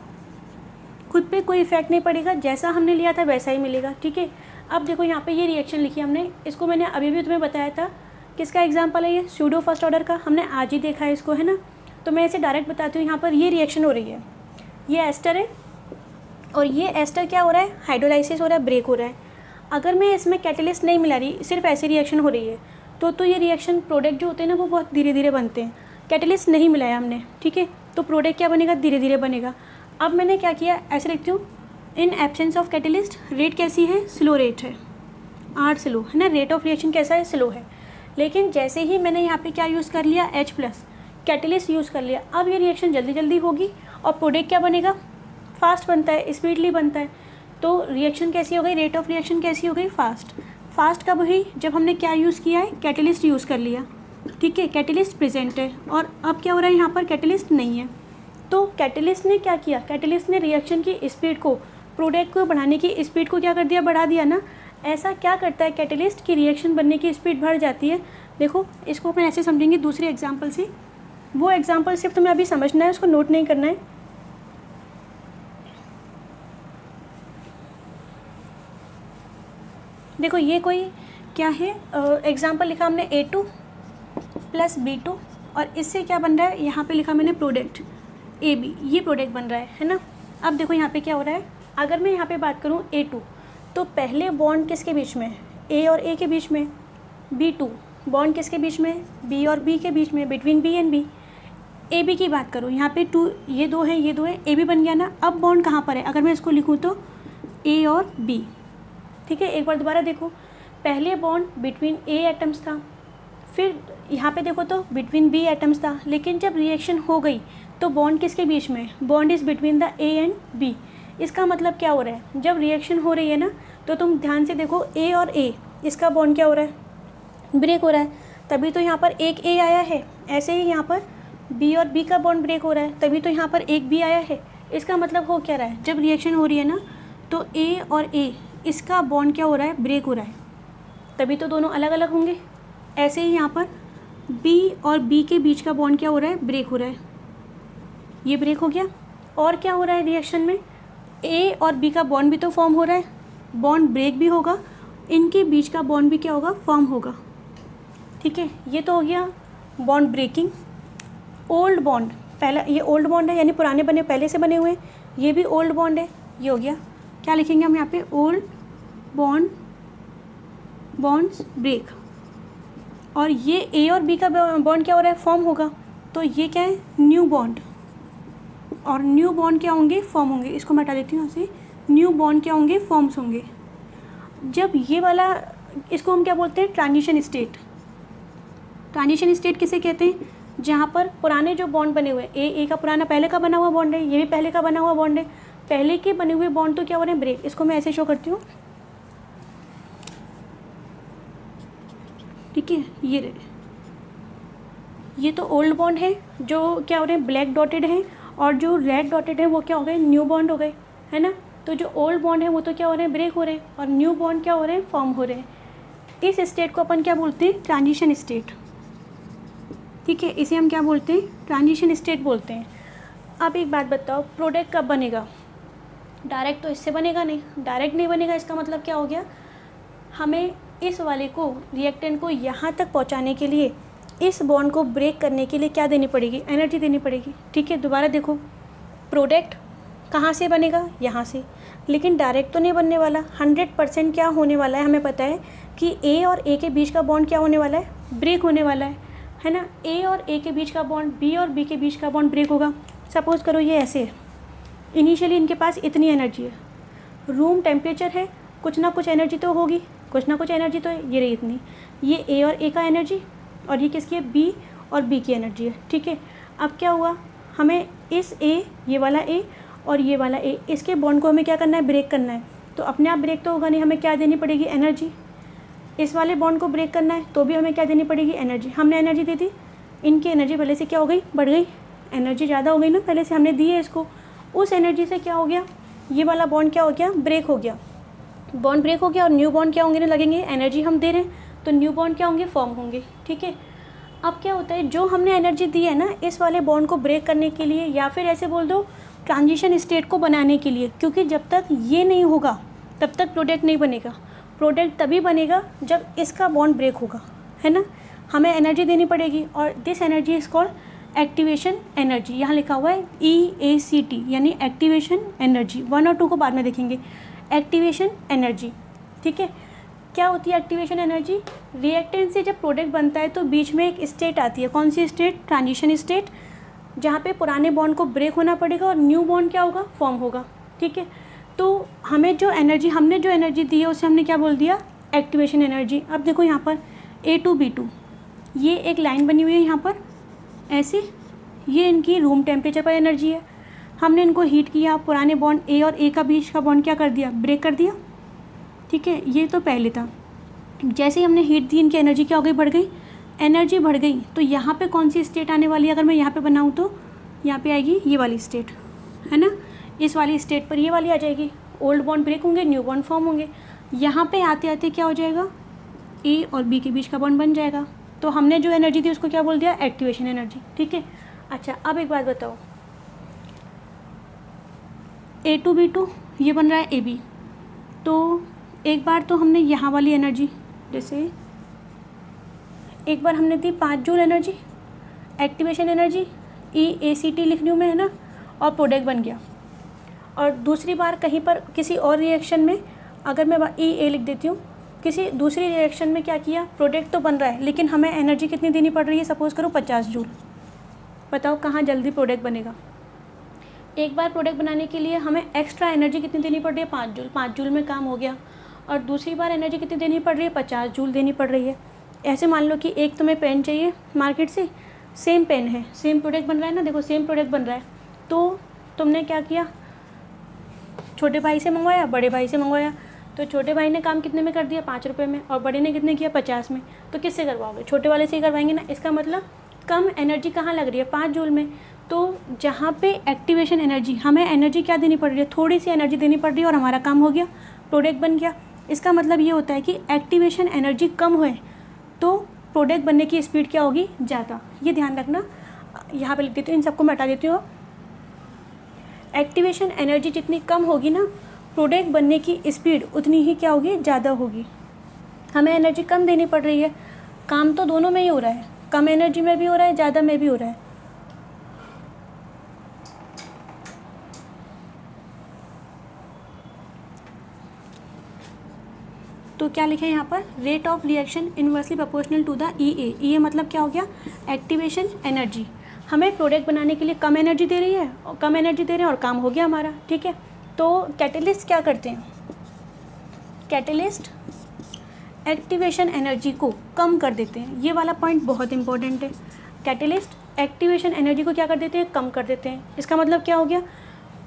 खुद पे कोई इफेक्ट नहीं पड़ेगा, जैसा हमने लिया था वैसा ही मिलेगा, ठीक है। अब देखो यहाँ पे ये रिएक्शन लिखी हमने, इसको मैंने अभी भी तुम्हें बताया था, किसका एग्जाम्पल है ये, सूडो फर्स्ट ऑर्डर का, हमने आज ही देखा है इसको, है ना। तो मैं इसे डायरेक्ट बताती हूँ, यहाँ पर ये रिएक्शन हो रही है, ये एस्टर है, और ये एस्टर क्या हो रहा है, हाइड्रोलाइसिस हो रहा है, ब्रेक हो रहा है। अगर मैं इसमें कैटेलिस्ट नहीं मिला रही, सिर्फ ऐसी रिएक्शन हो रही है, तो ये रिएक्शन प्रोडक्ट जो होते हैं ना वो बहुत धीरे धीरे बनते हैं। कैटेलिस्ट नहीं मिलाया हमने, ठीक है, तो प्रोडक्ट क्या बनेगा, धीरे धीरे बनेगा। अब मैंने क्या किया, ऐसे लिखती हूँ, in absence of catalyst rate कैसी है, स्लो रेट है, आर स्लो, है ना, रेट ऑफ रिएक्शन कैसा है, स्लो है। लेकिन जैसे ही मैंने यहाँ पे क्या यूज़ कर लिया, H प्लस कैटलिस्ट यूज़ कर लिया, अब ये रिएक्शन जल्दी जल्दी होगी और प्रोडक्ट क्या बनेगा, फास्ट बनता है, स्पीडली बनता है। तो रिएक्शन कैसी हो गई, रेट ऑफ रिएक्शन कैसी हो गई, फास्ट। फास्ट कब हुई, जब हमने क्या यूज़ किया है, कैटलिस्ट यूज़ कर लिया, ठीक है, कैटलिस्ट प्रेजेंट है। और अब क्या हो रहा है, यहाँ पर कैटलिस्ट नहीं है, तो कैटलिस्ट ने क्या किया, कैटलिस्ट ने रिएक्शन की स्पीड को, प्रोडक्ट को बढ़ाने की स्पीड को क्या कर दिया, बढ़ा दिया ना। ऐसा क्या करता है कैटलिस्ट की रिएक्शन बनने की स्पीड बढ़ जाती है। देखो इसको अपन ऐसे समझेंगे दूसरे एग्जाम्पल से, वो एग्जाम्पल सिर्फ तुम्हें अभी समझना है, उसको नोट नहीं करना है। देखो ये कोई क्या है, एग्जाम्पल लिखा हमने A2 प्लस B2 और इससे क्या बन रहा है, यहाँ पे लिखा मैंने प्रोडक्ट AB, ये प्रोडक्ट बन रहा है ना। अब देखो यहाँ पे क्या हो रहा है, अगर मैं यहाँ पे बात करूँ A2 तो पहले बॉन्ड किसके बीच में, A और A के बीच में। B2 बॉन्ड किसके बीच में, B और B के बीच में, between B and B। AB की बात करूँ, यहाँ पे 2, ये दो हैं, ये दो है, AB बन गया ना। अब बॉन्ड कहाँ पर है, अगर मैं इसको लिखूँ तो A और B, ठीक है। एक बार दोबारा देखो, पहले बॉन्ड बिटवीन A एटम्स था, फिर यहाँ पे देखो तो बिटवीन B एटम्स था, लेकिन जब रिएक्शन हो गई तो बॉन्ड किसके बीच में, bond is between the A and B। इसका मतलब क्या हो रहा है, जब रिएक्शन हो रही है ना तो तुम ध्यान से देखो A और A, इसका बॉन्ड क्या हो रहा है, ब्रेक हो रहा है, तभी तो यहाँ पर एक A आया है। ऐसे ही यहाँ पर B और B का बॉन्ड ब्रेक हो रहा है, तभी तो यहाँ पर एक B आया है। इसका मतलब हो क्या रहा है, जब रिएक्शन हो रही है ना तो A और A, इसका बॉन्ड क्या हो रहा है, ब्रेक हो रहा है, तभी तो दोनों अलग अलग होंगे। ऐसे ही यहाँ पर B और B के बीच का बॉन्ड क्या हो रहा है, ब्रेक हो रहा है, ये ब्रेक हो गया। और क्या हो रहा है रिएक्शन में, A और B का बॉन्ड भी तो फॉर्म हो रहा है, बॉन्ड ब्रेक भी होगा, इनके बीच का बॉन्ड भी क्या होगा, फॉर्म होगा, ठीक है। ये तो हो गया बॉन्ड ब्रेकिंग। ओल्ड बॉन्ड, पहला ये ओल्ड बॉन्ड है, यानी पुराने बने, पहले से बने हुए, ये भी ओल्ड बॉन्ड है, ये हो गया। क्या लिखेंगे हम यहाँ पे, ओल्ड बॉन्ड, बॉन्ड्स ब्रेक। और ये A और B का बॉन्ड क्या हो रहा है, फॉर्म होगा, तो ये क्या है, न्यू बॉन्ड। और न्यू बॉन्ड क्या होंगे, फॉर्म होंगे। इसको मैं हटा देती हूँ यहाँ से, न्यू बॉन्ड क्या होंगे, फॉर्म्स होंगे। जब ये वाला, इसको हम क्या बोलते हैं, ट्रांजिशन स्टेट। ट्रांजिशन स्टेट किसे कहते हैं, जहाँ पर पुराने जो बॉन्ड बने हुए, A का पुराना पहले का बना हुआ बॉन्ड है, ये भी पहले का बना हुआ बॉन्ड है, पहले के बने हुए बॉन्ड तो क्या हो रहे हैं, ब्रेक। इसको मैं ऐसे शो करती हूँ, ठीक है। ये तो ओल्ड बॉन्ड है, जो क्या हो रहे हैं, ब्लैक डॉटेड है, और जो रेड डॉटेड है वो क्या हो गए, न्यू बॉन्ड हो गए, है ना। तो जो ओल्ड बॉन्ड है वो तो क्या हो रहे हैं, ब्रेक हो रहे हैं, और न्यू बॉन्ड क्या हो रहे हैं, फॉर्म हो रहे हैं। इस स्टेट को अपन क्या बोलते हैं, ट्रांजिशन स्टेट, ठीक है। इसे हम क्या बोलते हैं, ट्रांजिशन स्टेट बोलते हैं। अब एक बात बताओ, प्रोडक्ट कब बनेगा, डायरेक्ट तो इससे बनेगा नहीं, डायरेक्ट नहीं बनेगा। इसका मतलब क्या हो गया, हमें इस वाले को, रिएक्टेंट को यहाँ तक पहुँचाने के लिए, इस बॉन्ड को ब्रेक करने के लिए क्या देनी पड़ेगी, एनर्जी देनी पड़ेगी, ठीक है। दोबारा देखो, प्रोडक्ट कहाँ से बनेगा, यहाँ से, लेकिन डायरेक्ट तो नहीं बनने वाला। 100% क्या होने वाला है, हमें पता है कि A और A के बीच का बॉन्ड क्या होने वाला है, ब्रेक होने वाला है ना। A और A के बीच का बॉन्ड, B और B के बीच का बॉन्ड ब्रेक होगा। सपोज़ करो ये ऐसे है, इनिशियली इनके पास इतनी एनर्जी है, रूम टेम्परेचर है, कुछ ना कुछ एनर्जी तो होगी, कुछ ना कुछ एनर्जी तो है, ये रही इतनी, ये A और A का एनर्जी, और ये किसकी है, B और B की एनर्जी है, ठीक है। अब क्या हुआ, हमें इस A, ये वाला A और ये वाला A, इसके बॉन्ड को हमें क्या करना है, ब्रेक करना है। तो अपने आप ब्रेक तो होगा नहीं, हमें क्या देनी पड़ेगी, एनर्जी। इस वाले बॉन्ड को ब्रेक करना है तो भी हमें क्या देनी पड़ेगी, एनर्जी। हमने एनर्जी दे दी, इनकी एनर्जी पहले से क्या हो गई, बढ़ गई, एनर्जी ज़्यादा हो गई ना, पहले से हमने दी है इसको। उस एनर्जी से क्या हो गया, ये वाला बॉन्ड क्या हो गया, ब्रेक हो गया, बॉन्ड ब्रेक हो गया, और न्यू बॉन्ड क्या होंगे ना लगेंगे, एनर्जी हम दे रहे हैं तो न्यू बॉन्ड क्या होंगे, फॉर्म होंगे, ठीक है। अब क्या होता है, जो हमने एनर्जी दी है ना इस वाले बॉन्ड को ब्रेक करने के लिए, या फिर ऐसे बोल दो ट्रांजिशन स्टेट को बनाने के लिए, क्योंकि जब तक ये नहीं होगा तब तक प्रोडक्ट नहीं बनेगा। प्रोडक्ट तभी बनेगा जब इसका बॉन्ड ब्रेक होगा, है ना। हमें एनर्जी देनी पड़ेगी, और this energy is called activation energy. यहाँ लिखा हुआ है EACT, यानी एक्टिवेशन एनर्जी। 1 और 2 को बाद में देखेंगे। एक्टिवेशन एनर्जी, ठीक है। क्या होती है एक्टिवेशन एनर्जी, रिएक्टेंट से जब प्रोडक्ट बनता है तो बीच में एक स्टेट आती है, कौन सी स्टेट, ट्रांजिशन स्टेट, जहाँ पे पुराने बॉन्ड को ब्रेक होना पड़ेगा और न्यू बॉन्ड क्या होगा, फॉर्म होगा, ठीक है। तो हमें जो एनर्जी, हमने जो एनर्जी दी है उसे हमने क्या बोल दिया, एक्टिवेशन एनर्जी। अब देखो यहाँ पर A2B2, ये एक लाइन बनी हुई है यहाँ पर ऐसे, ये इनकी रूम टेम्परेचर पर एनर्जी है। हमने इनको हीट किया, पुराने बॉन्ड ए और ए का बीच का बॉन्ड क्या कर दिया, ब्रेक कर दिया। ठीक है, ये तो पहले था। जैसे ही हमने हीट दी इनकी एनर्जी क्या हो गई, बढ़ गई, एनर्जी बढ़ गई। तो यहाँ पे कौन सी स्टेट आने वाली है, अगर मैं यहाँ पे बनाऊँ तो यहाँ पे आएगी ये वाली स्टेट, है ना। इस वाली स्टेट पर ये वाली आ जाएगी, ओल्ड बॉन्ड ब्रेक होंगे, न्यू बॉन्ड फॉर्म होंगे। यहाँ पे आते आते क्या हो जाएगा, ए और बी के बीच का बॉन्ड बन जाएगा। तो हमने जो एनर्जी दी उसको क्या बोल दिया, एक्टिवेशन एनर्जी। ठीक है, अच्छा अब एक बात बताओ, A2B2 ये बन रहा है AB। तो एक बार तो हमने यहाँ वाली एनर्जी, जैसे एक बार हमने दी 5 joule energy, activation energy, EACT लिख लूँ मैं, है ना, और प्रोडक्ट बन गया। और दूसरी बार कहीं पर किसी और रिएक्शन में अगर मैं EA लिख देती हूँ, किसी दूसरी रिएक्शन में क्या किया, प्रोडक्ट तो बन रहा है लेकिन हमें एनर्जी कितनी देनी पड़ रही है, सपोज़ करो 50 जूल। बताओ कहाँ जल्दी प्रोडक्ट बनेगा। एक बार प्रोडक्ट बनाने के लिए हमें एक्स्ट्रा एनर्जी कितनी देनी पड़ रही है, 5 जूल। 5 जूल में काम हो गया। और दूसरी बार एनर्जी कितनी देनी पड़ रही है, 50 जूल देनी पड़ रही है। ऐसे मान लो कि एक तुम्हें पेन चाहिए मार्केट से, सेम पेन है, सेम प्रोडक्ट बन रहा है ना, देखो सेम प्रोडक्ट बन रहा है। तो तुमने क्या किया, छोटे भाई से मंगवाया, बड़े भाई से मंगवाया। तो छोटे भाई ने काम कितने में कर दिया, 5 रुपये में, और बड़े ने कितने किया, 50 में। तो किससे करवाओगे, छोटे वाले से ही करवाएंगे ना। इसका मतलब कम एनर्जी कहाँ लग रही है, 5 जूल में। तो जहाँ पे एक्टिवेशन एनर्जी, हमें एनर्जी क्या देनी पड़ रही है, थोड़ी सी एनर्जी देनी पड़ रही है और हमारा काम हो गया, प्रोडक्ट बन गया। इसका मतलब ये होता है कि एक्टिवेशन एनर्जी कम हुए तो प्रोडक्ट बनने की स्पीड क्या होगी, ज़्यादा। ये ध्यान रखना। यहाँ पे लिख देती हूँ, इन सबको मैं हटा देती हूँ। एक्टिवेशन एनर्जी जितनी कम होगी ना, प्रोडक्ट बनने की स्पीड उतनी ही क्या होगी, ज़्यादा होगी। हमें एनर्जी कम देनी पड़ रही है, काम तो दोनों में ही हो रहा है, कम एनर्जी में भी हो रहा है, ज़्यादा में भी हो रहा है। तो क्या लिखे यहाँ पर, rate of reaction inversely proportional to the EA मतलब क्या हो गया, एक्टिवेशन एनर्जी। हमें प्रोडक्ट बनाने के लिए कम एनर्जी दे रही है, और कम एनर्जी दे रहे हैं और काम हो गया हमारा। ठीक है, तो कैटेलिस्ट क्या करते हैं, कैटेलिस्ट एक्टिवेशन एनर्जी को कम कर देते हैं। ये वाला पॉइंट बहुत इंपॉर्टेंट है। कैटेलिस्ट एक्टिवेशन एनर्जी को क्या कर देते हैं, कम कर देते हैं। इसका मतलब क्या हो गया,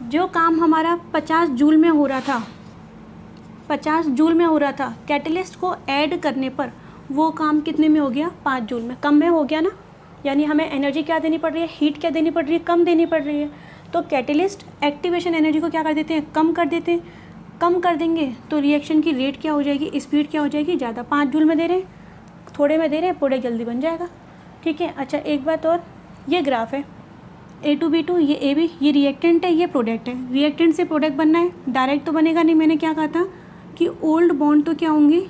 जो काम हमारा 50 जूल में हो रहा था, 50 जूल में हो रहा था, कैटेलिस्ट को ऐड करने पर वो काम कितने में हो गया, 5 जूल में, कम में हो गया ना। यानी हमें एनर्जी क्या देनी पड़ रही है, हीट क्या देनी पड़ रही है, कम देनी पड़ रही है। तो कैटेलिस्ट एक्टिवेशन एनर्जी को क्या कर देते हैं, कम कर देते हैं। कम कर देंगे तो रिएक्शन की रेट क्या हो जाएगी, स्पीड क्या हो जाएगी, ज़्यादा। 5 जूल में दे रहे हैं, थोड़े में दे रहे हैं, प्रोडक्ट जल्दी बन जाएगा। ठीक है, अच्छा एक बात और, ये ग्राफ है A2B2, ये AB, ये रिएक्टेंट है, ये प्रोडक्ट है। रिएक्टेंट से प्रोडक्ट बनना है, डायरेक्ट तो बनेगा नहीं। मैंने क्या कहा था कि ओल्ड बॉन्ड तो क्या होंगे,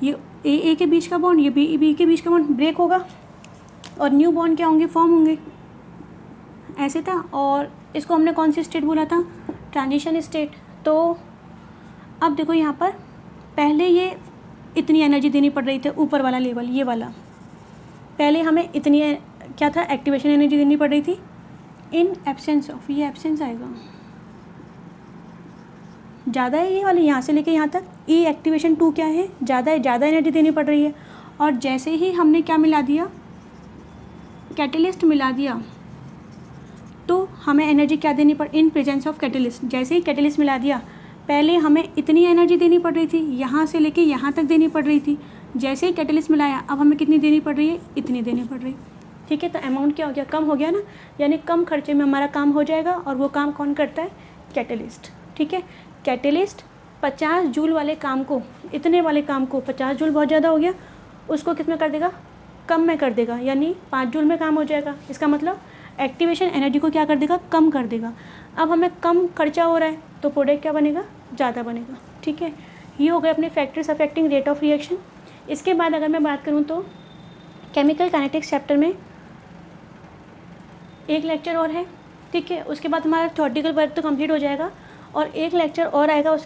ये ए के बीच का बॉन्ड, ये बी के बीच का बॉन्ड ब्रेक होगा, और न्यू बॉन्ड क्या होंगे, फॉर्म होंगे। ऐसे था। और इसको हमने कौन सी स्टेट बोला था, ट्रांजिशन स्टेट। तो अब देखो यहाँ पर, पहले ये इतनी एनर्जी देनी पड़ रही थी, ऊपर वाला लेवल ये वाला, पहले हमें इतनी क्या था, एक्टिवेशन एनर्जी देनी पड़ रही थी। इन एब्सेंस ऑफ, ये एब्सेंस आएगा, ज़्यादा है ये वाली, यहाँ से लेके यहाँ तक। ई एक्टिवेशन 2 क्या है, ज़्यादा है, ज़्यादा एनर्जी देनी पड़ रही है। और जैसे ही हमने क्या मिला दिया, कैटेलिस्ट मिला दिया, तो हमें एनर्जी क्या देनी पड़, इन प्रेजेंस ऑफ कैटेलिस्ट। जैसे ही कैटेलिस्ट मिला दिया, पहले हमें इतनी एनर्जी देनी पड़ रही थी, यहाँ से लेके यहाँ तक देनी पड़ रही थी। जैसे ही कैटेलिस्ट मिलाया, अब हमें कितनी देनी पड़ रही है, इतनी देनी पड़ रही। ठीक है, तो अमाउंट क्या हो गया, कम हो गया ना। यानी कम खर्चे में हमारा काम हो जाएगा, और वो काम कौन करता है, कैटेलिस्ट। ठीक है, कैटेलिस्ट 50 जूल वाले काम को, इतने वाले काम को, 50 जूल बहुत ज़्यादा हो गया, उसको किस में कर देगा, कम में कर देगा। यानी 5 जूल में काम हो जाएगा। इसका मतलब एक्टिवेशन एनर्जी को क्या कर देगा, कम कर देगा। अब हमें कम खर्चा हो रहा है, तो प्रोडक्ट क्या बनेगा, ज़्यादा बनेगा। ठीक है, ये हो गए अपने factors affecting rate of reaction. इसके बाद अगर मैं बात करूँ तो केमिकल काइनेटिक्स चैप्टर में एक लेक्चर और है। ठीक है, उसके बाद हमारा थ्योरेटिकल वर्क तो कंप्लीट हो जाएगा, और एक लेक्चर और आएगा उसके